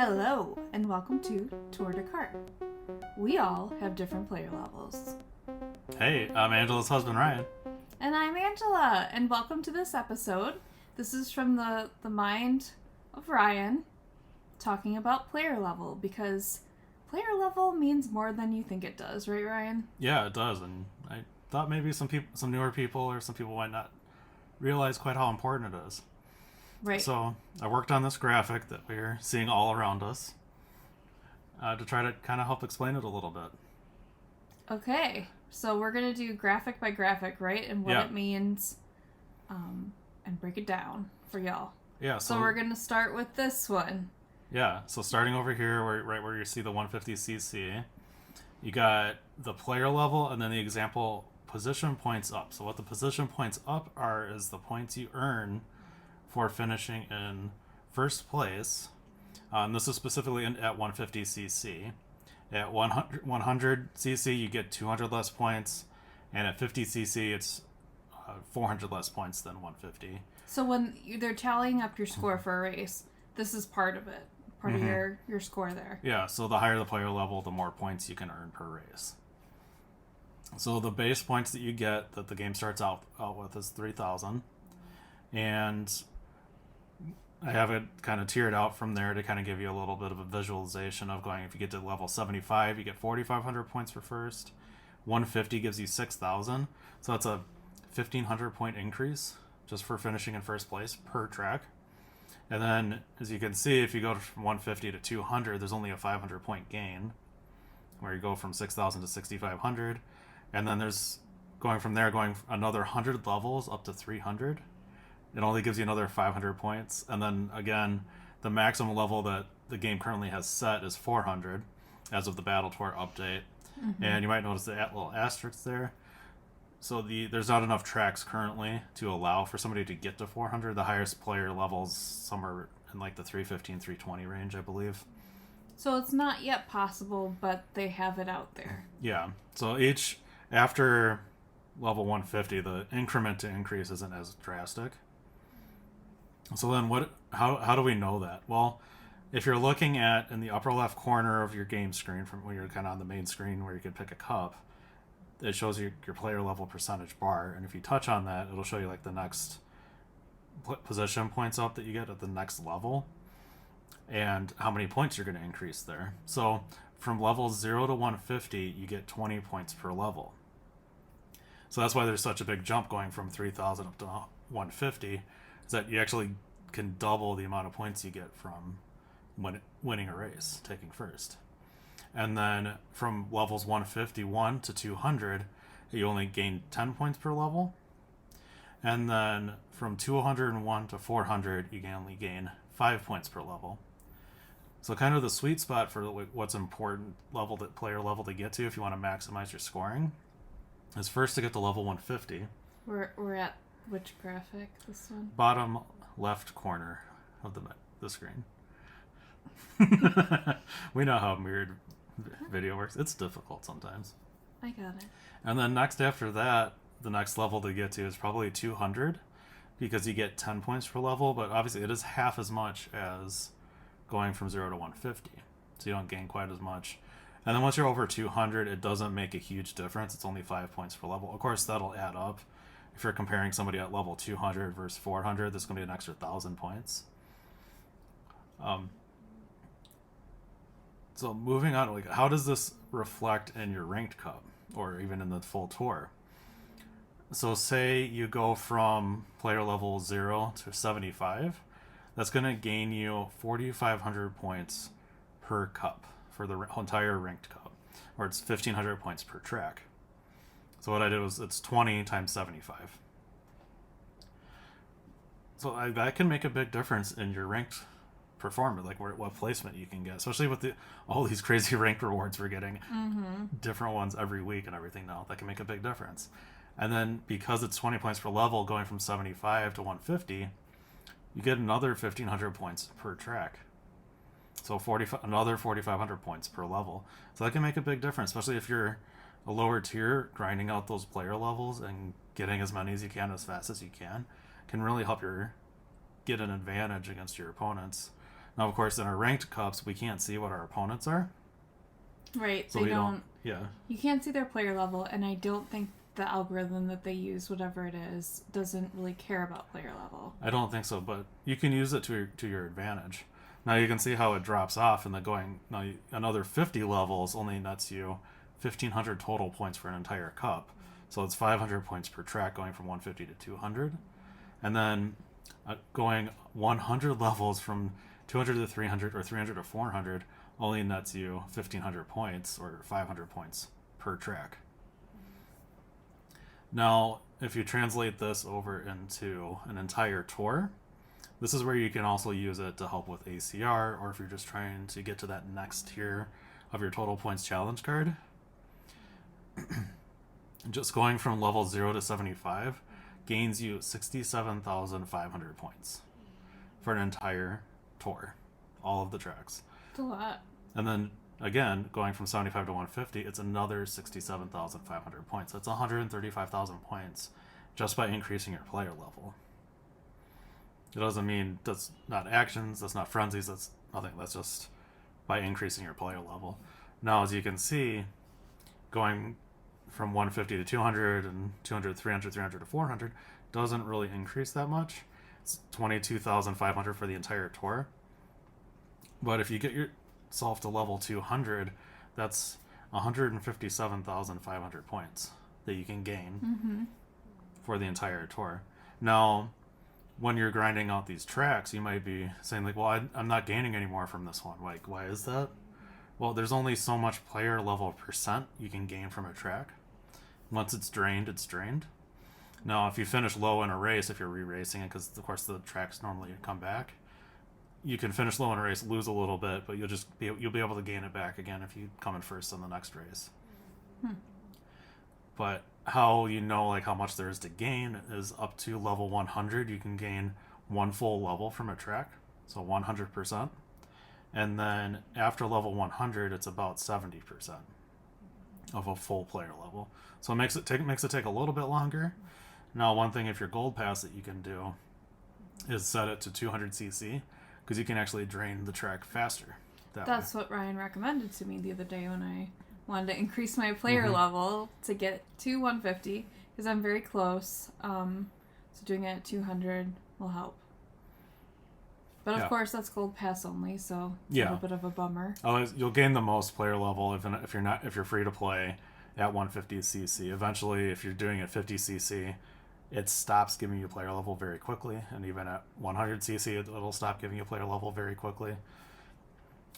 Hello, and welcome to Tour de Kart. We all have different player levels. Hey, I'm Angela's husband, Ryan. And I'm Angela, and welcome to this episode. This is from the mind of Ryan, talking about player level, because player level means more than you think it does, right, Ryan? Yeah, it does, and I thought maybe some newer people, or some people might not realize quite how important it is. Right. So I worked on this graphic that we're seeing all around us to try to kind of help explain it a little bit. Okay, so we're going to do graphic by graphic, right? And what it means, and break it down for y'all. Yeah, so we're going to start with this one. Yeah, so starting over here, right where you see the 150cc, you got the player level and then the example position points up. So what the position points up are is the points you earn for finishing in first place. And this is specifically at 150cc. At 100cc, you get 200 less points, and at 50cc, it's 400 less points than 150. So when they're tallying up your score for a race, this is part of it, part of your score there. Yeah, so the higher the player level, the more points you can earn per race. So the base points that you get that the game starts out with is 3,000, and I have it kind of tiered out from there to kind of give you a little bit of a visualization of going. If you get to level 75, you get 4,500 points for first. 150 gives you 6,000. So that's a 1,500 point increase just for finishing in first place per track. And then, as you can see, if you go from 150 to 200, there's only a 500 point gain, where you go from 6,000 to 6,500. And then there's going from there, going another 100 levels up to 300. It only gives you another 500 points. And then again, the maximum level that the game currently has set is 400 as of the Battle Tour update. And you might notice the little asterisk there. So there's not enough tracks currently to allow for somebody to get to 400. The highest player levels somewhere in like the 315, 320 range, I believe. So it's not yet possible, but they have it out there. Yeah. So after level 150, the increment to increase isn't as drastic. So then how do we know that? Well, if you're looking at in the upper left corner of your game screen from when you're kind of on the main screen where you can pick a cup, it shows you your player level percentage bar. And if you touch on that, it'll show you like the next position points up that you get at the next level and how many points you're going to increase there. So from level 0 to 150, you get 20 points per level. So that's why there's such a big jump going from 3,000 up to 150. Is that you actually can double the amount of points you get from winning a race, taking first. And then from levels 151 to 200, you only gain 10 points per level. And then from 201 to 400, you can only gain 5 points per level. So kind of the sweet spot for what's important player level to get to if you want to maximize your scoring is first to get to level 150. We're at which graphic? This one? Bottom left corner of the screen. We know how mirrored video works. It's difficult sometimes. I got it. And then next after that, the next level to get to is probably 200 because you get 10 points per level, but obviously it is half as much as going from 0 to 150. So you don't gain quite as much. And then once you're over 200, it doesn't make a huge difference. It's only 5 points per level. Of course, that'll add up. If you're comparing somebody at level 200 versus 400, there's going to be an extra 1,000 points. So moving on, like, how does this reflect in your ranked cup or even in the full tour? So say you go from player level 0 to 75, that's going to gain you 4,500 points per cup for the entire ranked cup, or it's 1,500 points per track. So what I did was it's 20 times 75. So that can make a big difference in your ranked performance, like what placement you can get, especially with all these crazy ranked rewards we're getting, different ones every week and everything now. That can make a big difference. And then because it's 20 points per level, going from 75 to 150, you get another 1,500 points per track. So another 4,500 points per level. So that can make a big difference, especially if you're a lower tier, grinding out those player levels and getting as many as you can as fast as you can really help get an advantage against your opponents. Now, of course, in our ranked cups, we can't see what our opponents are. Right. So they we don't. Yeah. You can't see their player level, and I don't think the algorithm that they use, whatever it is, doesn't really care about player level. I don't think so, but you can use it to your advantage. Now you can see how it drops off, and another 50 levels only nets you 1,500 total points for an entire cup. So it's 500 points per track going from 150 to 200. And then going 100 levels from 200 to 300 or 300 to 400 only nets you 1,500 points or 500 points per track. Now, if you translate this over into an entire tour, this is where you can also use it to help with ACR, or if you're just trying to get to that next tier of your total points challenge card. Just going from level 0 to 75 gains you 67,500 points for an entire tour, all of the tracks. It's a lot. And then again, going from 75 to 150, it's another 67,500 points. That's 135,000 points just by increasing your player level. It doesn't mean that's not actions, that's not frenzies, that's nothing. That's just by increasing your player level. Now, as you can see, going from 150 to 200 and 200 to 300, 300 to 400 doesn't really increase that much. It's 22,500 for the entire tour. But if you get yourself to level 200, that's 157,500 points that you can gain for the entire tour. Now, when you're grinding out these tracks, you might be saying, like, well, I'm not gaining any more from this one. Like, why is that? Well, there's only so much player level percent you can gain from a track. Once it's drained, it's drained. Now, if you finish low in a race, if you're re-racing it, because, of course, the tracks normally come back, you can finish low in a race, lose a little bit, but you'll be able to gain it back again if you come in first in the next race. But how you know like how much there is to gain is up to level 100 you can gain one full level from a track, so 100%. And then after level 100 it's about 70% of a full player level, so it makes it take a little bit longer. Now, one thing, if you're gold pass, that you can do is set it to 200cc, because you can actually drain the track faster That's what Ryan recommended to me the other day when I wanted to increase my player level to get to 150, because I'm very close. So doing it at 200 will help. But of course, that's gold pass only, so it's a little bit of a bummer. You'll gain the most player level if you're free to play at 150cc. Eventually, if you're doing it 50cc, it stops giving you player level very quickly, and even at 100cc, it'll stop giving you player level very quickly.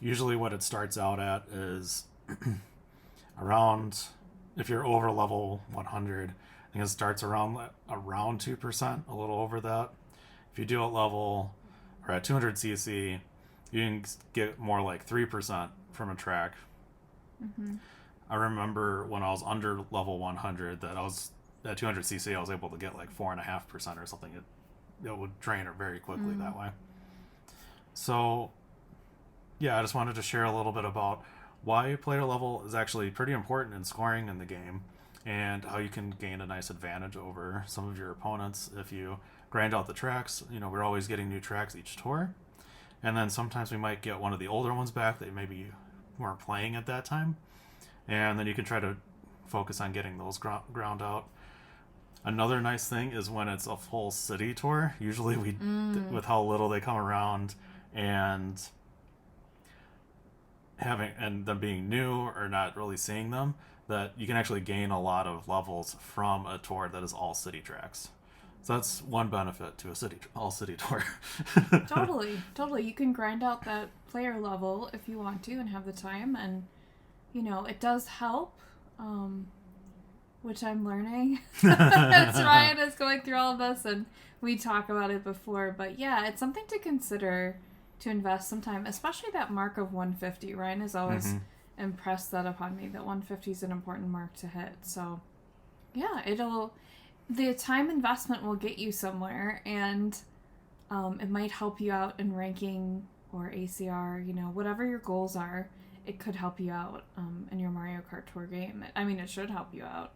Usually, what it starts out at is around, if you're over level 100, I think it starts around 2%, a little over that. If you do it at 200cc, you can get more like 3% from a track. I remember when I was under level 100 that I was at 200cc, I was able to get like 4.5% or something. It would drain it very quickly that way. So, yeah, I just wanted to share a little bit about why player level is actually pretty important in scoring in the game, and how you can gain a nice advantage over some of your opponents if you grind out the tracks. We're always getting new tracks each tour, and then sometimes we might get one of the older ones back that maybe weren't playing at that time, and then you can try to focus on getting those ground out. Another nice thing is when it's a full city tour, usually with how little they come around, and them being new or not really seeing them, that you can actually gain a lot of levels from a tour that is all city tracks. So that's one benefit to all city tour. Totally. You can grind out that player level if you want to and have the time, and it does help, which I'm learning as Ryan is going through all of this, and we talk about it before. But yeah, it's something to consider, to invest some time, especially that mark of 150. Ryan has always impressed that upon me, that 150 is an important mark to hit. So yeah, the time investment will get you somewhere, and it might help you out in ranking or ACR, whatever your goals are. It could help you out in your Mario Kart Tour game. I mean, it should help you out.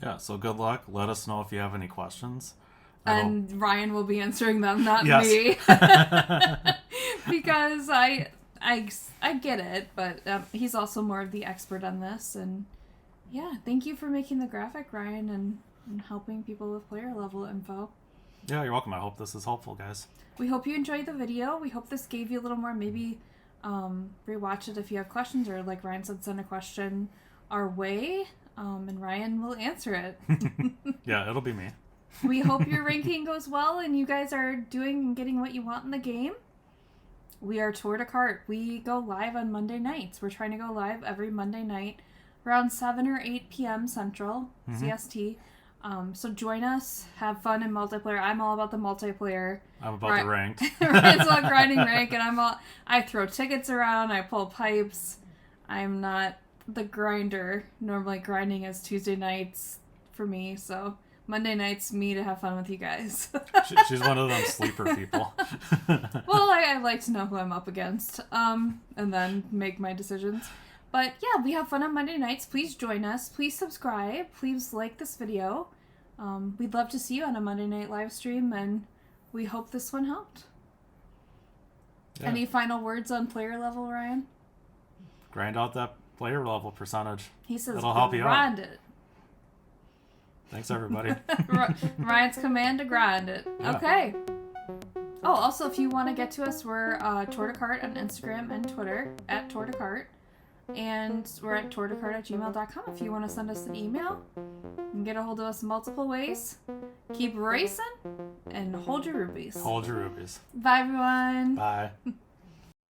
Yeah, so good luck. Let us know if you have any questions. And Ryan will be answering them, not me. because I get it, but he's also more of the expert on this. And yeah, thank you for making the graphic, Ryan, and helping people with player level info. Yeah, you're welcome. I hope this is helpful, guys. We hope you enjoyed the video. We hope this gave you a little more. Maybe rewatch it if you have questions, or like Ryan said, send a question our way, and Ryan will answer it. Yeah, it'll be me. We hope your ranking goes well and you guys are doing and getting what you want in the game. We are Tour de Kart. We go live on Monday nights. We're trying to go live every Monday night around 7 or 8 p.m. Central, CST. So join us. Have fun in multiplayer. I'm all about the multiplayer. I'm about the ranked. Ryan's all grinding rank, and I throw tickets around. I pull pipes. I'm not the grinder. Normally grinding is Tuesday nights for me, so Monday nights me to have fun with you guys. She's one of them sleeper people. Well, I like to know who I'm up against, and then make my decisions. But yeah, we have fun on Monday nights. Please join us. Please subscribe. Please like this video. We'd love to see you on a Monday night live stream, and we hope this one helped. Yeah. Any final words on player level, Ryan? Grind out that player level percentage. He says it'll help you out. Grind it. Thanks, everybody. Ryan's command to grind it. Yeah. Okay. Oh, also, if you want to get to us, we're Tour de Kart on Instagram and Twitter, at Tour de Kart. And we're at tourdecart@gmail.com if you want to send us an email. You can get a hold of us in multiple ways. Keep racing and hold your rubies. Hold your rubies. Bye, everyone. Bye.